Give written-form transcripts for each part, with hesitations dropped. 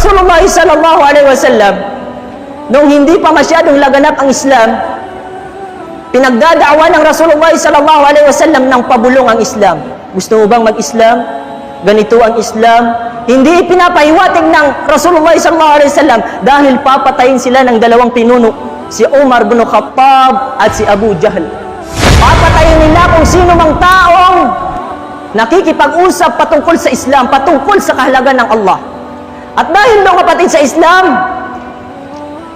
Rasulullah sallallahu alaihi wasallam, nung hindi pa masyadong laganap ang Islam, pinagdadaawa ng Rasulullah sallallahu alaihi wasallam ng pabulong ang Islam. Gusto mo bang mag-Islam? Ganito ang Islam. Hindi ipinapahiwatig ng Rasulullah sallallahu alaihi wasallam dahil papatayin sila ng dalawang pinuno, si Umar bin Khattab at si Abu Jahl. Papatayin nila kung sino mang taong nakikipag-usap patungkol sa Islam, patungkol sa kahalagan ng Allah. At dahil mga kapatid sa Islam,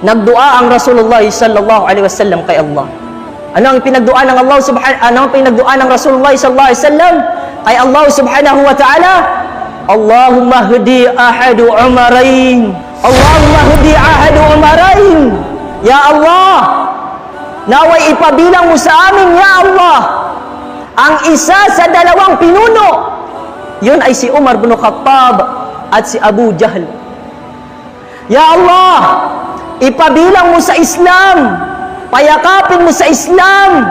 nagdua ang Rasulullah sallallahu alaihi wasallam kay Allah. Ano ang pinagdua ng Allah ano ang pinagdua ng Rasulullah sallallahu alaihi wasallam kay Allah subhanahu wa ta'ala? Allahumma hdi ahadu umarain. Allahumma hdi ahadu umarain. Ya Allah, naway ipabilang mo sa amin, ya Allah, ang isa sa dalawang pinuno. Yun ay si Umar bin Khattab at si Abu Jahl. Ya Allah, ipabilang mo sa Islam, payakapin mo sa Islam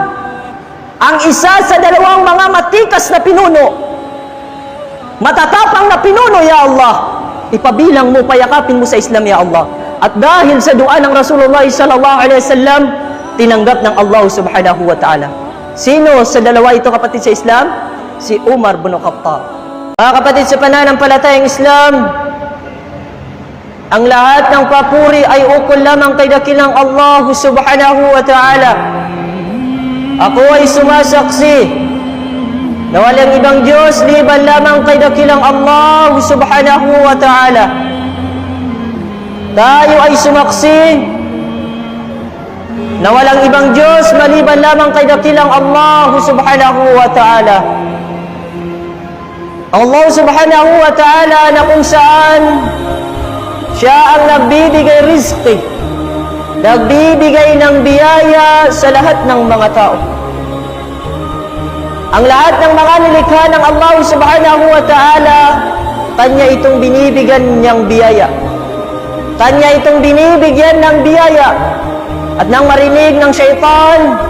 ang isa sa dalawang mga matikas na pinuno, matatapang na pinuno, ya Allah. Ipabilang mo, payakapin mo sa Islam, ya Allah. At dahil sa dua ng Rasulullah sallallahu alaihi wasallam, tinanggap ng Allah subhanahu wa ta'ala. Sino sa dalawa ito, kapatid sa Islam? Si Umar bin Khattab. Mga kapatid sa pananampalatayang Islam, ang lahat ng papuri ay ukol lamang kay dakilang Allah subhanahu wa ta'ala. Ako ay sumasaksi na walang ibang Diyos liban lamang kay dakilang Allah subhanahu wa ta'ala. Tayo ay sumaksi na walang ibang Diyos maliban lamang kay dakilang Allah subhanahu wa ta'ala. Allah subhanahu wa ta'ala na kung saan Siya ang nagbibigay rizki, nagbibigay ng biyaya sa lahat ng mga tao. Ang lahat ng mga nilikha ng Allah subhanahu wa ta'ala, Kanya itong binibigyan niyang biyaya. Kanya itong binibigyan ng biyaya. At nang marinig ng syaitan,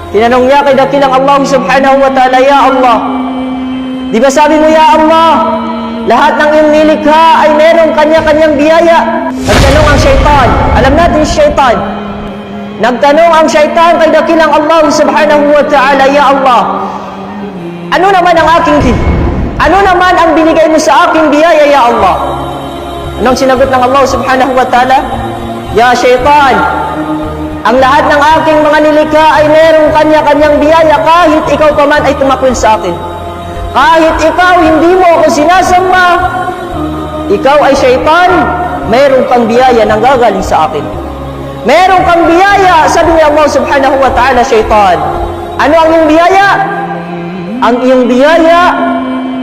tinanong niya kay dakilang Allah subhanahu wa ta'ala, Ya Allah, di ba sabi mo, Ya Allah, lahat ng iyong nilikha ay merong kanya-kanyang biyaya? Nagtanong ang syaitan. Alam natin syaitan. Nagtanong ang syaitan kay dakilang Allah subhanahu wa ta'ala, Ya Allah, ano naman ang aking ano naman ang binigay mo sa aking biyaya, Ya Allah? Anong sinagot ng Allah subhanahu wa ta'ala? Ya syaitan, ang lahat ng aking mga nilikha ay merong kanya-kanyang biyaya kahit ikaw pa man ay tumakwil sa akin. Kahit ikaw hindi mo ako sinasamba, ikaw ay syaitan, meron kang biyaya nang gagaling sa akin. Meron kang biyaya, sabi ni Allah subhanahu wa ta'ala, syaitan. Ano ang iyong biyaya? Ang iyong biyaya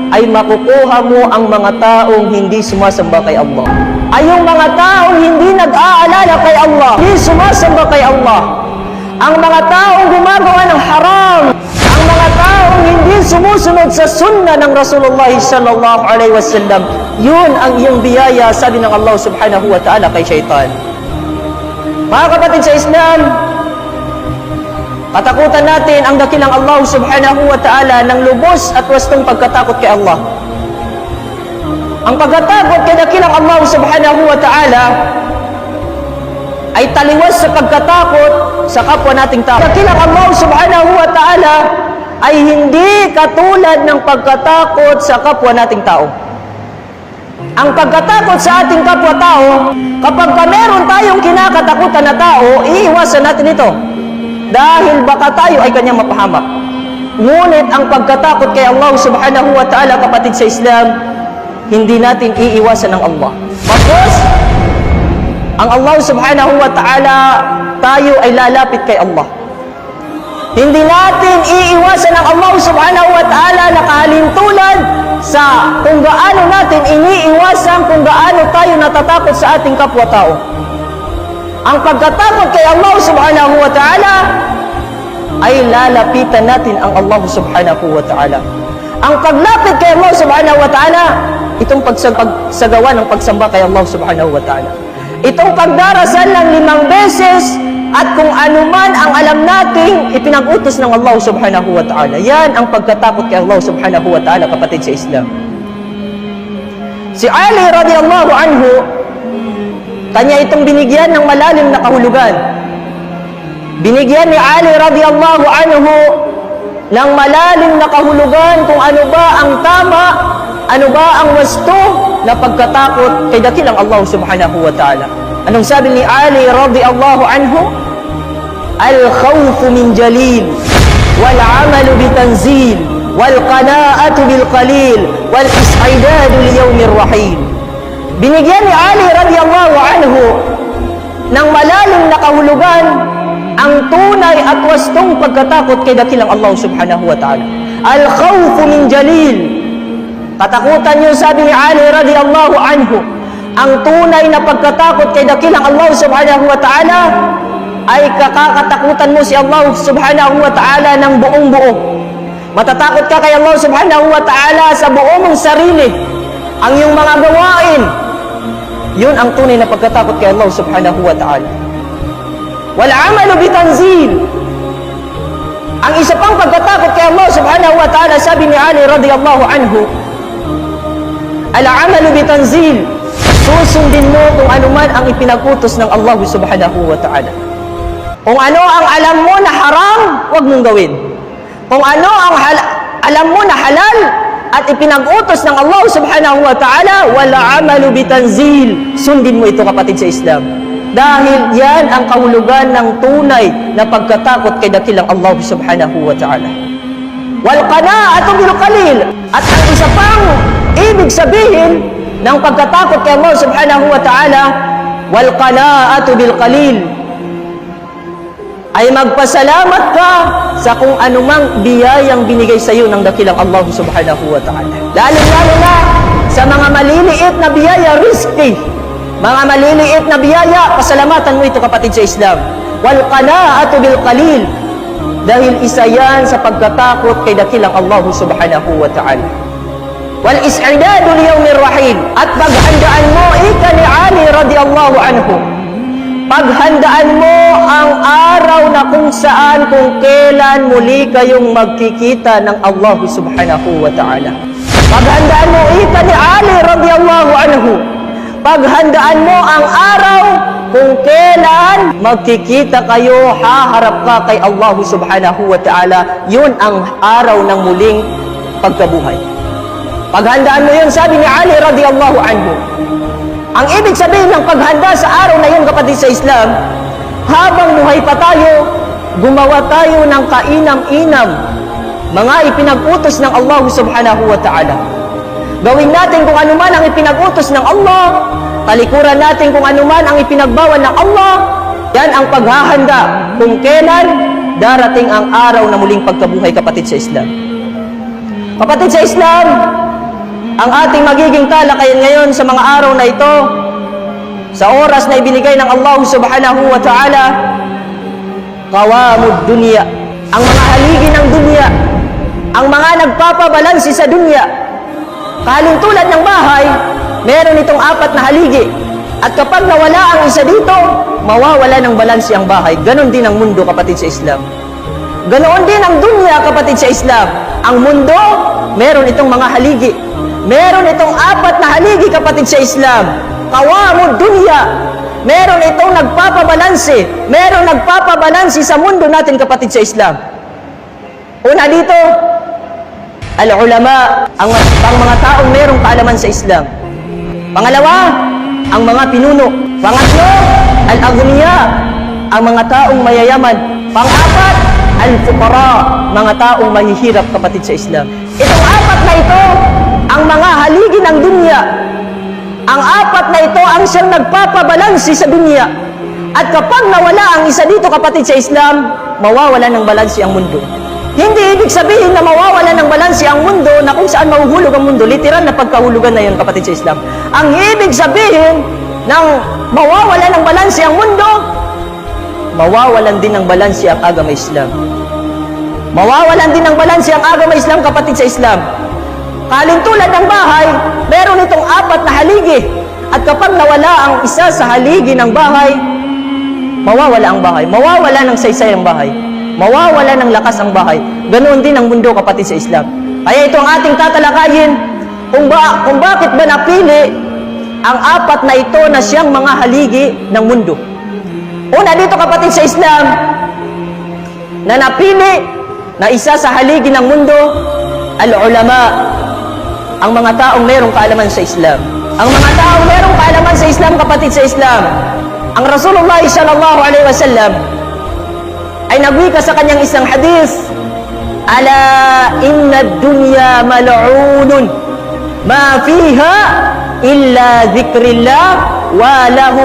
ay makukuha mo ang mga taong hindi sumasamba kay Allah. Ay yung mga taong hindi nag-aalala kay Allah, hindi sumasamba kay Allah. Ang mga taong gumagawa ng haram, ang mga taong hindi sumusunod sa sunna ng Rasulullah sallallahu alaihi wasallam, yun ang iyong biyaya, sabi ng Allah subhanahu wa ta'ala kay syaitan. Mga kapatid sa Islam, katakutan natin ang dakilang Allah subhanahu wa ta'ala ng lubos at wastong pagkatakot kay Allah. Ang pagkatakot kay dakilang Allah subhanahu wa ta'ala ay taliwas sa pagkatakot sa kapwa nating tao. Dakilang Allah subhanahu wa ta'ala ay hindi katulad ng pagkatakot sa kapwa nating tao. Ang pagkatakot sa ating kapwa-tao, kapag meron tayong kinakatakutan na tao, iiwasan natin ito. Dahil baka tayo ay kanyang mapahamak. Ngunit ang pagkatakot kay Allah subhanahu wa ta'ala, kapatid sa Islam, hindi natin iiwasan ng Allah. Tapos, ang Allah subhanahu wa ta'ala, tayo ay lalapit kay Allah. Hindi natin iiwasan ng Allah subhanahu wa ta'ala na kahalintulad sa kung gaano natin iniiwasan kung gaano tayo natatakot sa ating kapwa-tao. Ang pagkatakot kay Allah subhanahu wa ta'ala ay lalapitan natin ang Allah subhanahu wa ta'ala. Ang paglapit kay Allah subhanahu wa ta'ala, itong pagsagawa ng pagsamba kay Allah subhanahu wa ta'ala. Itong pagdarasal ng 5 beses at kung ano man ang alam nating ipinag-utos ng Allah subhanahu wa ta'ala. Yan ang pagkatakot kay Allah subhanahu wa ta'ala, kapatid sa Islam. Si Ali radhiyallahu anhu, kanya itong binigyan ng malalim na kahulugan. Binigyan ni Ali radhiyallahu anhu ng malalim na kahulugan kung ano ba ang tama, ano ba ang wasto na pagkatakot kay dakilang Allah subhanahu wa ta'ala. Anong sabi ni Ali radhiyallahu anhu? Al-khawfu min jalil, wal-amalu bitanzil, wal-qana'atu bil-qalil, wal-is'idadu liyawmir rahil. Binigyan ni Ali radhiyallahu anhu ng malalim na kahulugan ang tunay at wastong pagkatakot kay dakilang Allah subhanahu wa ta'ala. Al-khawfu min jalil. Katakutan niyo, sabi ni Ali radhiyallahu anhu, ang tunay na pagkatakot kay dakilang Allah subhanahu wa ta'ala ay kakatakutan mo si Allah subhanahu wa ta'ala ng buong buo. Matatakot ka kay Allah subhanahu wa ta'ala sa buo mong sarili. Ang iyong mga gawain, yun ang tunay na pagkatakot kay Allah subhanahu wa ta'ala. Wal-amalu bitanzil. Ang isa pang pagkatakot kay Allah subhanahu wa ta'ala, sabi ni Ali radhiyallahu anhu, al-amalu bitanzil. Susundin mo kung ano man ang ipinagutos ng Allah subhanahu wa ta'ala. Kung ano ang alam mo na haram, huwag mong gawin. Kung ano ang alam mo na halal at ipinag-utos ng Allah subhanahu wa ta'ala, wala amalu bitanzil. Sundin mo ito, kapatid sa Islam. Dahil yan ang kahulugan ng tunay na pagkatakot kay dakilang Allah subhanahu wa ta'ala. Wal qana'atu bil qalil. At ang isa pang ibig sabihin ng pagkatakot kay Allah subhanahu wa ta'ala, wal qana'atu bil qalil, ay magpasalamat ka sa kung anumang biyayang binigay sa iyo ng dakilang Allah subhanahu wa ta'ala. Lalo-lalo na sa mga maliliit na biyaya, rizki. Mga maliliit na biyaya, pasalamatan mo ito, kapatid sa Islam. Wal qana'atu bil qalil. Dahil isa yan sa pagkatakot kay dakilang Allah subhanahu wa ta'ala. Wal is'idadu liyawmir rahil. At paghandaan mo, ika ni Ali radhiyallahu anhu, paghandaan mo ang araw na kung saan, kung kailan muli kayong magkikita ng Allah subhanahu wa ta'ala. Paghandaan mo, ika ni Ali radhiyallahu anhu, paghandaan mo ang araw kung kailan magkikita kayo, haharap ka kay Allah subhanahu wa ta'ala. Yun ang araw ng muling pagkabuhay. Paghandaan mo yun, sabi ni Ali radhiyallahu anhu. Ang ibig sabihin ng paghanda sa araw na yun, kapatid sa Islam, habang buhay pa tayo, gumawa tayo ng kainam-inam, mga ipinag-utos ng Allah subhanahu wa ta'ala. Gawin natin kung anuman ang ipinag-utos ng Allah, talikuran natin kung anuman ang ipinagbawal ng Allah. Yan ang paghahanda kung kailan darating ang araw na muling pagkabuhay, kapatid sa Islam. Kapatid sa Islam, ang ating magiging talakayan ngayon sa mga araw na ito, sa oras na ibinigay ng Allah subhanahu wa ta'ala, qawamud dunya, ang mga haligi ng dunya, ang mga nagpapabalansi sa dunya. Kalintulad ng bahay, meron itong 4 na haligi. At kapag nawala ang isa dito, mawawala ng balansi ang bahay. Ganon din ang mundo, kapatid sa Islam. Ganoon din ang dunya, kapatid sa Islam. Ang mundo, meron itong mga haligi. Meron itong 4 na haligi, kapatid sa Islam. Qawamud dunya. Meron itong nagpapabalansi. Meron nagpapabalansi sa mundo natin, kapatid sa Islam. Una dito, al-ulama, ang mga taong merong kaalaman sa Islam. Pangalawa, ang mga pinuno. Pangatlo, al-aghniya, ang mga taong mayayaman. Pang-apat, al-fuqara, mga taong mahihirap, kapatid sa Islam. Itong 4 na ito, ang mga haligi ng dunya. Ang 4 na ito ang siyang nagpapabalansi sa dunya. At kapag nawala ang isa dito, kapatid sa Islam, mawawala ng balansi ang mundo. Hindi ibig sabihin na mawawala ng balansi ang mundo na kung saan mahuhulog ang mundo. Literal na pagkahulugan na yun, kapatid sa Islam. Ang ibig sabihin ng mawawala ng balansi ang mundo, mawawalan din ng balansi ang agama Islam. Mawawalan din ng balansi ang agama Islam, kapatid sa Islam. Kalintulad ng bahay, meron itong 4 na haligi. At kapag nawala ang isa sa haligi ng bahay, mawawala ang bahay. Mawawala ng saysay ang bahay. Mawawala ng lakas ang bahay. Ganoon din ang mundo, kapatid sa Islam. Kaya ito ang ating tatalakayin, kung bakit ba napili ang apat na ito na siyang mga haligi ng mundo. Una dito kapatid sa Islam, na napili na isa sa haligi ng mundo, al-ulama, ang mga taong merong kaalaman sa Islam. Ang mga taong merong kaalaman sa Islam, kapatid sa Islam, ang Rasulullah sallallahu alaihi wasallam ay nagwika sa kanyang isang hadis, ala inna ad-dunya mal'unun ma fiha illa dhikrillah wa lahu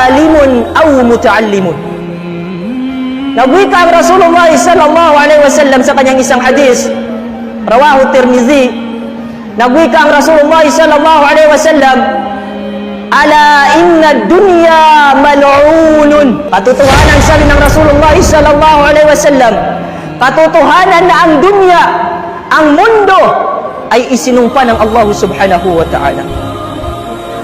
alimun aw muta'allimun. Nagwika ang Rasulullah sallallahu alaihi wasallam sa kanyang isang hadis, rawahu Tirmizi. Nagwika ang Rasulullah sallallahu alaihi wasallam, ala inna ad-dunya mal'unun. Katotohanan, sabi ng Rasulullah sallallahu alaihi wasallam, katotohanan na ang dunya, ang mundo ay isinumpa ng Allah subhanahu wa ta'ala.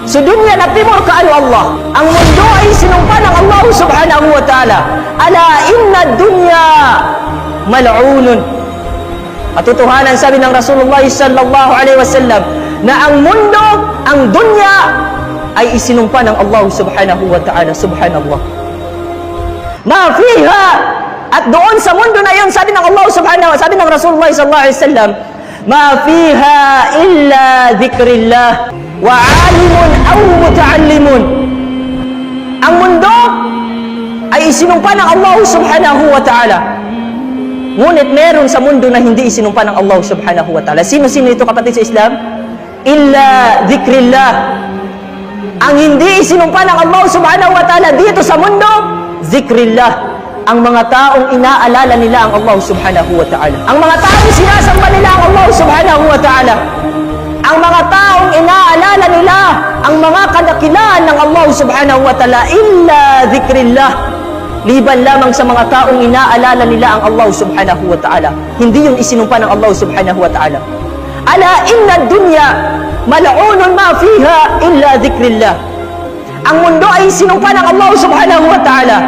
So dunya na timur ka Allah, ang mundo ay isinumpa ng Allah subhanahu wa ta'ala. Ala inna ad-dunya mal'unun. Katotohanan, sabi ng Rasulullah sallallahu alaihi wasallam, na ang mundo, ang dunya ay isinumpa ng Allah subhanahu wa ta'ala. Subhanallah. Ma fiha, at doon sa mundo na yun, sabi ng Allah subhanahu wa ta'ala, sabi ng Rasulullah sallallahu alaihi wasallam, ma fiha illa dhikrillah wa alimun aw muta'allimun. Ang mundo ay isinumpa ng Allah subhanahu wa ta'ala. Ngunit meron sa mundo na hindi isinumpa ng Allah subhanahu wa ta'ala. Sino-sino ito kapatid sa Islam? Illa dhikrillah. Ang hindi isinumpa ng Allah subhanahu wa ta'ala dito sa mundo, zikrillah. Ang mga taong inaalala nila ang Allah subhanahu wa ta'ala. Ang mga taong sinasamba nila ang Allah subhanahu wa ta'ala. Ang mga taong inaalala nila ang mga kadakilaan ng Allah subhanahu wa ta'ala, illa zikrillah. Liban lamang sa mga taong inaalala nila ang Allah subhanahu wa ta'ala. Hindi yung isinumpa ng Allah subhanahu wa ta'ala. Ala inna dunya mal'unun ma fiha illa zikrillah. Ang mundo ay sinumpa ng Allah subhanahu wa ta'ala.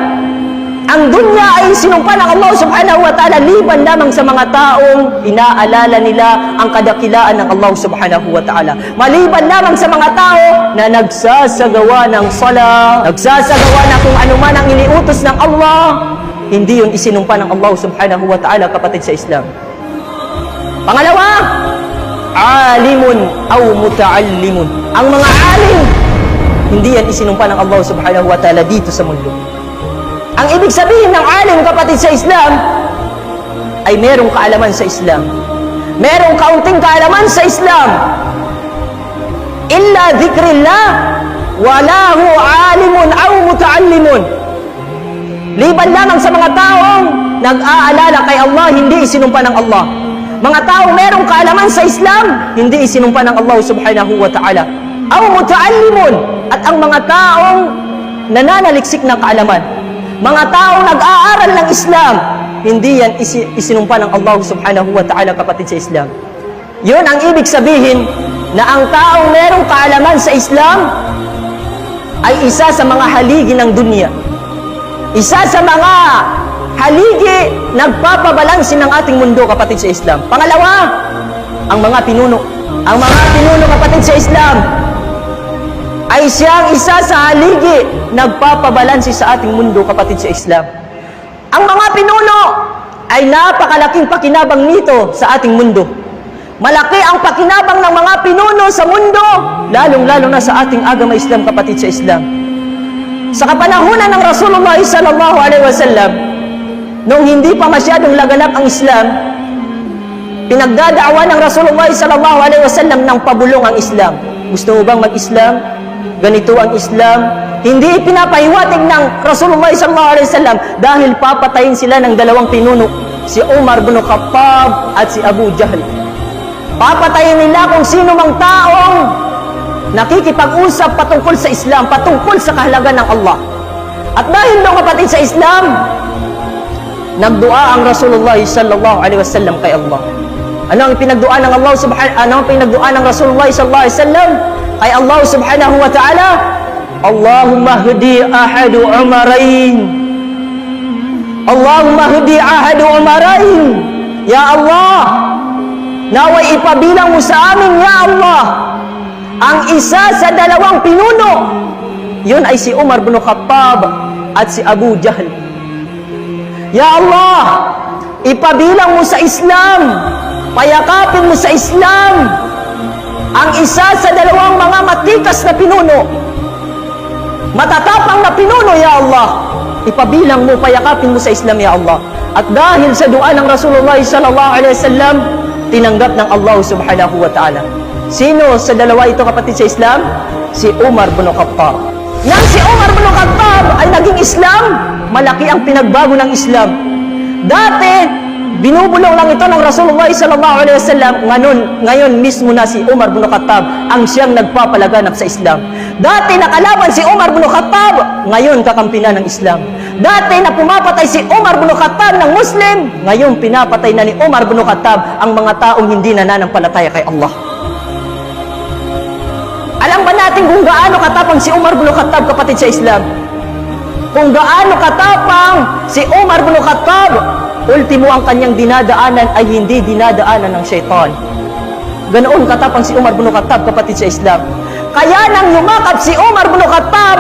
Ang dunya ay sinumpa ng Allah subhanahu wa ta'ala, liban lamang sa mga taong inaalala nila ang kadakilaan ng Allah subhanahu wa ta'ala. Maliban lamang sa mga tao na nagsasagawa ng sala, nagsasagawa na kung ano man ang iniutos ng Allah, hindi yun isinumpa ng Allah subhanahu wa ta'ala, kapatid sa Islam. Pangalawa, alimun aw muta'allimun. Ang mga alim, hindi yan isinumpa ng Allah subhanahu wa ta'ala dito sa mundo. Ang ibig sabihin ng alim, kapatid sa Islam, ay merong kaalaman sa Islam. Merong kaunting kaalaman sa Islam. Illa dhikrillah, walahu alimun aw muta'allimun. Liban lamang sa mga taong nag-aalala kay Allah, hindi isinumpa ng Allah. Mga taong merong kaalaman sa Islam, hindi isinumpa ng Allah subhanahu wa ta'ala. Aw muta'allimun, at ang mga taong nananaliksik ng kaalaman. Mga taong nag-aaral ng Islam, hindi yan isinumpa ng Allah subhanahu wa ta'ala, kapatid sa Islam. Yun ang ibig sabihin na ang taong merong kaalaman sa Islam ay isa sa mga haligi ng dunya. Isa sa mga haligi nagpapabalansin ng ating mundo, kapatid sa Islam. Pangalawa, ang mga pinuno. Ang mga pinuno, kapatid sa Islam, ay siyang isa sa haligi nagpapabalansi sa ating mundo, kapatid sa Islam. Ang mga pinuno ay napakalaking pakinabang nito sa ating mundo. Malaki ang pakinabang ng mga pinuno sa mundo, lalong-lalo na sa ating agama Islam, kapatid sa Islam. Sa kapanahunan ng Rasulullah sallallahu alaihi wasallam, nung hindi pa masyadong laganap ang Islam, pinagdadaawa ng Rasulullah sallallahu alaihi wasallam ng pabulong ang Islam. Gusto mo bang mag-Islam? Ganito ang Islam. Hindi pinapahiwatig ng Rasulullah sallallahu alaihi wasallam dahil papatayin sila ng dalawang pinuno, si Umar bin Khattab at si Abu Jahl. Papatayin nila kung sino mang taong nakikipag-usap patungkol sa Islam, patungkol sa kahalagan ng Allah. At dahil doon, kapatid sa Islam, nagdua ang Rasulullah sallallahu alaihi wasallam kay Allah. Ano ang pinagdua ng Allah subhanahu? Ano ang pinagdua ng Rasulullah sallallahu alaihi wasallam kay Allah subhanahu wa ta'ala? Allahumma hdi ahadu umarain. Allahumma hdi ahadu umarain. Ya Allah, naway ipabilang mo sa amin, Ya Allah, ang isa sa dalawang pinuno. Yun ay si Umar bin Khattab at si Abu Jahl. Ya Allah, ipabilang mo sa Islam, payakapin mo sa Islam ang isa sa dalawang mga matikas na pinuno, matatapang na pinuno, Ya Allah. Ipabilang mo, payakapin mo sa Islam, Ya Allah. At dahil sa dua ng Rasulullah sallallahu alaihi wasallam, tinanggap ng Allah subhanahu wa ta'ala. Sino sa dalawa ito, kapatid, sa Islam? Si Umar bin Khattab. Nang si Umar bin Khattab ay naging Islam, malaki ang pinagbago ng Islam. Dati, binubulong lang ito ng Rasulullah sallallahu alaihi wasallam. Ngayon mismo na si Umar bin Khattab ang siyang nagpapalaganap sa Islam. Dati nakalaban si Umar bin Khattab, ngayon kakampi na ng Islam. Dati na pumapatay si Umar bin Khattab ng Muslim, ngayon pinapatay na ni Umar bin Khattab ang mga taong hindi nananampalataya kay Allah. Alam ba natin kung gaano katapang si Umar bin Khattab, kapatid, sa Islam? Kung gaano katapang si Umar bin Khattab, ultimo ang kanyang dinadaanan ay hindi dinadaanan ng syaitan. Ganoon katapang si Umar bin Khattab, kapatid, sa Islam. Kaya nang yumakap si Umar bin Khattab,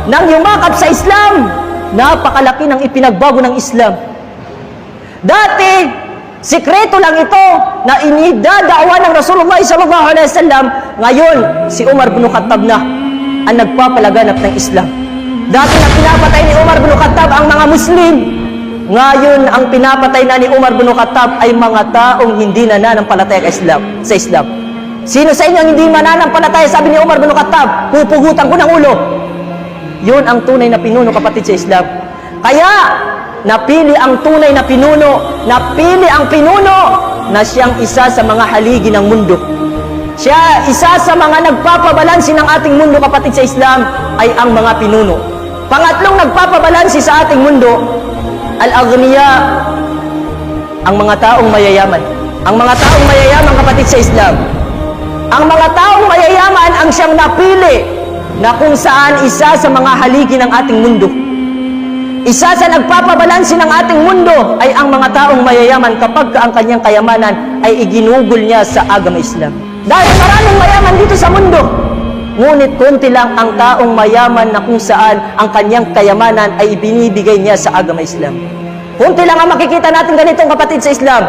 nang yumakap sa Islam, napakalaki ng ipinagbago ng Islam. Dati, sikreto lang ito na inidadaawa ng Rasulullah sallallahu alaihi wasallam. Ngayon, si Umar bin Khattab na ang nagpapalaganap ng Islam. Dati na pinapatay ni Umar bin Khattab ang mga Muslim. Ngayon, ang pinapatay na ni Umar bin Khattab ay mga taong hindi nananampalataya sa Islam. Sino sa inyo ang hindi mananampalataya? Sabi ni Umar bin Khattab, pupugutan ko ng ulo. Yun ang tunay na pinuno, kapatid, sa Islam. Kaya, napili ang tunay na pinuno, napili ang pinuno na siyang isa sa mga haligi ng mundo. Siya, isa sa mga nagpapabalansi ng ating mundo, kapatid, sa Islam, ay ang mga pinuno. Pangatlong nagpapabalansi sa ating mundo, al-aghniya, ang mga taong mayayaman. Ang mga taong mayayaman, kapatid, sa Islam. Ang mga taong mayayaman ang siyang napili na kung saan isa sa mga haligi ng ating mundo. Isa sa nagpapabalansi ng ating mundo ay ang mga taong mayayaman kapag ang kanyang kayamanan ay iginugol niya sa agama Islam. Dahil maraming mayaman dito sa mundo, ngunit konti lang ang taong mayaman na kung saan ang kanyang kayamanan ay ibinibigay niya sa agama Islam. Konti lang ang makikita natin ganitong, kapatid, sa Islam.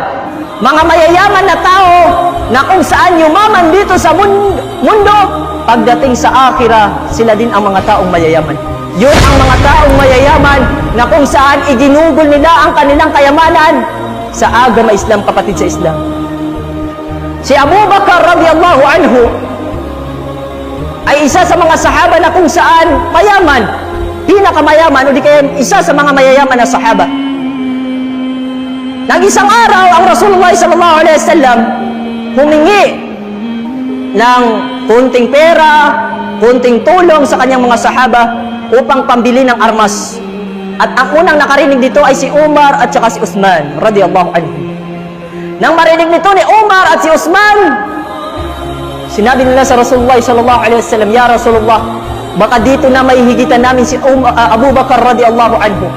Mga mayayaman na tao na kung saan yumaman dito sa mundo, pagdating sa akhirah, sila din ang mga taong mayayaman. Yun ang mga taong mayayaman na kung saan iginugol nila ang kanilang kayamanan sa agama Islam, kapatid, sa Islam. Si Abu Bakar radiyallahu anhu ay isa sa mga sahaba na kung saan mayaman, pinakamayaman, o di kaya isa sa mga mayayaman na sahaba. Nag-isang araw, ang Rasulullah sallallahu alaihi wasallam humingi ng kunting pera, kunting tulong sa kanyang mga sahaba upang pambili ng armas. At ang unang nakarinig dito ay si Umar at saka si Uthman radiyallahu anhu. Nang marinig nito ni Umar at si Uthman, sinabi nila sa Rasulullah sallallahu alaihi wasallam, "Ya Rasulullah, baka dito na maihigitan namin si Abu Bakar radiyallahu anhu."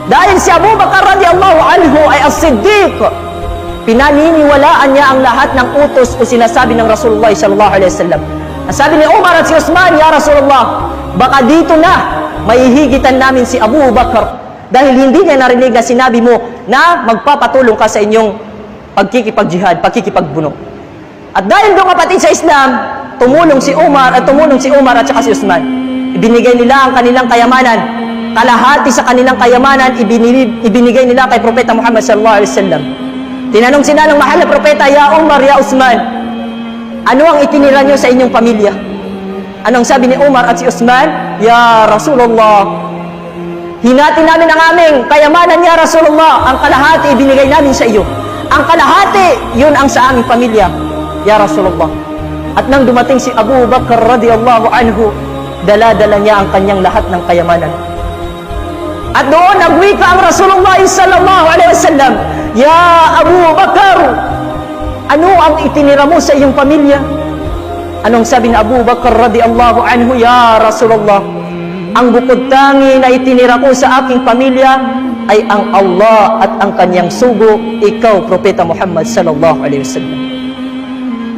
Dahil si Abu Bakar radiyallahu anhu ay as-Siddiq, pinaniniwalaan niya ang lahat ng utos o sinasabi ng Rasulullah sallallahu alaihi wasallam. Sabi ni Umar at si Uthman, "Ya Rasulullah, baka dito na maihigitan namin si Abu Bakar dahil hindi niya narinig na sinabi mo na magpapatulong ka sa inyong pagkikipag-jihad, pagkikipagbuno." At dahil doon, kapatid, sa Islam, tumulong si Umar at saka si Uthman. Ibinigay nila ang kanilang kayamanan. Kalahati sa kanilang kayamanan ibinigay nila kay Propeta Muhammad sallallahu alaihi wasallam. Tinanong sila ng mahal na propeta, "Ya Umar, ya Uthman, ano ang itinira niyo sa inyong pamilya?" Anong sabi ni Umar at si Uthman? "Ya Rasulullah, hinati namin ang aming kayamanan, ya Rasulullah. Ang kalahati ibinigay namin sa iyo. Ang kalahati, yun ang sa aming pamilya, ya Rasulullah." At nang dumating si Abu Bakar radiyallahu anhu, dala-dala niya ang kanyang lahat ng kayamanan. At doon nagwika ang Rasulullah sallallahu alaihi wasallam, "Ya Abu Bakar, ano ang itinira mo sa iyong pamilya?" Anong sabi ni Abu Bakar radiyallahu anhu? "Ya Rasulullah, ang bukod tangi na itinira ko sa aking pamilya ay ang Allah at ang kanyang sugo, ikaw, Propeta Muhammad sallallahu alaihi wasallam."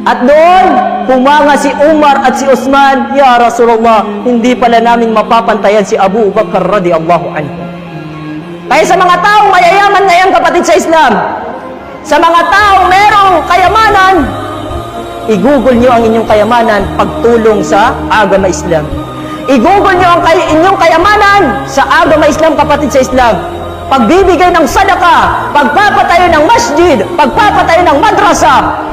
At doon, humanga si Umar at si Uthman, Ya Rasulullah, hindi pala namin mapapantayan si Abu Bakar radiyallahu anhu. Kaya sa mga taong mayayaman ngayon, kapatid sa Islam, sa mga taong merong kayamanan, igugol nyo ang inyong kayamanan pagtulong sa agama Islam. Igugol nyo ang inyong kayamanan sa agama Islam, kapatid sa Islam. Pagbibigay ng sadaka, pagpapatayo ng masjid, pagpapatayo ng madrasa.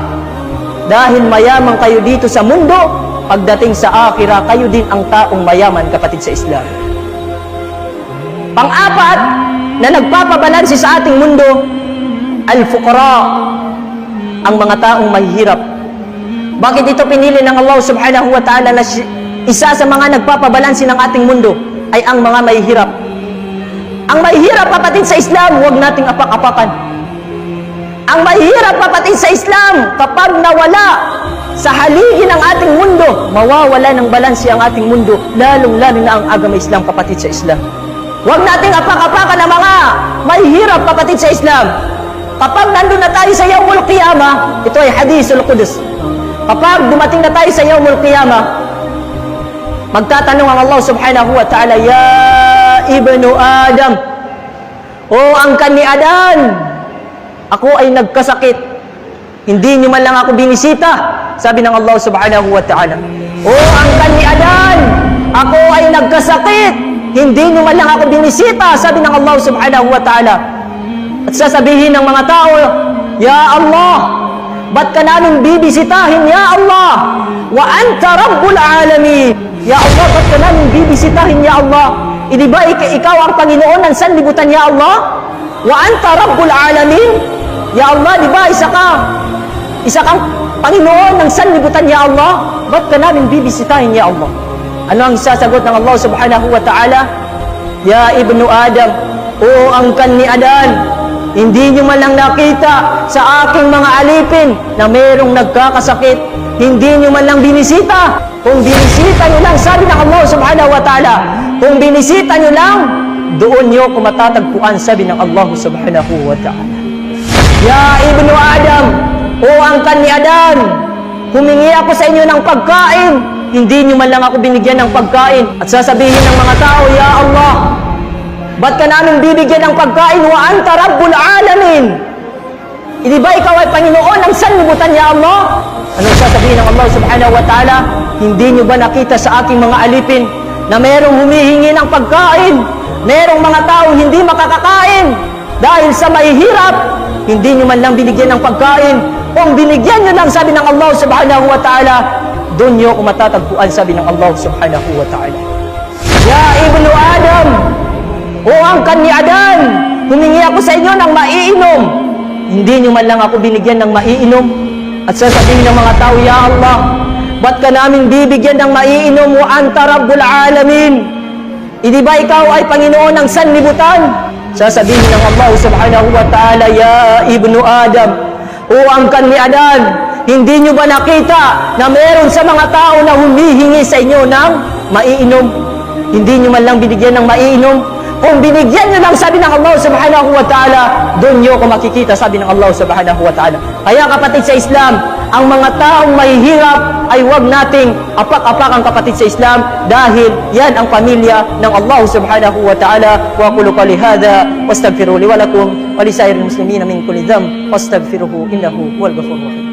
Dahil mayaman kayo dito sa mundo, pagdating sa akhirah, kayo din ang taong mayaman, kapatid sa Islam. Pang-apat na nagpapabalansi sa ating mundo, al-fuqara, ang mga taong mahihirap. Bakit ito pinili ng Allah subhanahu wa ta'ala na isa sa mga nagpapabalansi ng ating mundo ay ang mga mahihirap? Ang mahihirap, kapatid sa Islam, huwag nating apak-apakan. Ang mahirap, kapatid sa Islam, kapag nawala sa haligi ng ating mundo, mawawala ng balansi ang ating mundo, lalong-lalo na ang agama Islam, kapatid sa Islam. Huwag nating apak-apakan ang mga mahirap, kapatid sa Islam. Kapag nandun na tayo sa Yawmul Qiyamah, ito ay Hadisul Qudus. Kapag dumating na tayo sa Yawmul Qiyamah, magtatanong ang Allah subhanahu wa ta'ala, Ya Ibnu Adam, O angkan ni Adan, ako ay nagkasakit, hindi niyo man lang ako binisita, sabi ng Allah subhanahu wa ta'ala. O angkan ni Adan, ako ay nagkasakit, hindi niyo man lang ako binisita, sabi ng Allah subhanahu wa ta'ala. At sasabihin ng mga tao, Ya Allah, ba't ka namin bibisitahin, Ya Allah? Wa anta Rabbul Alamin. Ya Allah, ba't ka namin bibisitahin, Ya Allah? Hindi ba ikaw ang Panginoon ng sanlibutan, Ya Allah? Wa anta Rabbul Alamin. Ya Allah, di ba isa kang Panginoon ng sanlibutan, Ya Allah? Ba't ka namin bibisitahin, Ya Allah? Ano ang sasagot ng Allah subhanahu wa ta'ala? Ya Ibnu Adam, o angkan ni Adan, hindi nyo man lang nakita sa aking mga alipin na mayroong nagkakasakit. Hindi nyo man lang binisita. Kung binisita nyo lang, sabi ng Allah subhanahu wa ta'ala, kung binisita nyo lang, doon nyo kumatatagpuan, sabi ng Allah subhanahu wa ta'ala. Ya Ibnu Adam, o angkan ni Adan, humingi ako sa inyo ng pagkain, hindi nyo man lang ako binigyan ng pagkain. At sasabihin ng mga tao, Ya Allah, ba't ka namin bibigyan ng pagkain? Wa anta Rabbul Alamin. Hindi ba ikaw ay Panginoon ng sanlibutan, Ya Allah? Anong sasabihin ng Allah subhanahu wa ta'ala? Hindi nyo ba nakita sa aking mga alipin na merong humihingi ng pagkain? Merong mga taong hindi makakakain dahil sa mahihirap, hindi nyo man lang binigyan ng pagkain. Kung binigyan nyo lang, sabi ng Allah subhanahu wa ta'ala, doon nyo kumatatagpuan, sabi ng Allah subhanahu wa ta'ala. Ya Ibnu Adam, o angkan ni Adan, humingi ako sa inyo ng maiinom. Hindi nyo man lang ako binigyan ng maiinom. At sasabihin ng mga tao, Ya Allah, ba't ka namin bibigyan ng maiinom? Wa anta Rabbul Alamin. Hindi ba ikaw ay Panginoon ng sanlibutan? Sasabihin ng Allah subhanahu wa ta'ala, Ya Ibnu Adam, o angkan ni Adan, hindi nyo ba nakita na meron sa mga tao na humihingi sa inyo ng maiinom? Hindi nyo man lang binigyan ng maiinom. Kung binigyan nyo lang, sabi ng Allah subhanahu wa ta'ala, doon nyo kung makikita, sabi ng Allah subhanahu wa ta'ala. Kaya kapatid sa Islam, ang mga taong mahihirap ay huwag nating apak-apakang, kapatid sa Islam, dahil yan ang pamilya ng Allah subhanahu wa ta'ala. Wa aqulu qawli hadha wastaghfiru li wa lakum wa li sa'iril muslimina min kulli dhanb wastaghfiruhu innahu huwal ghafurur rahim.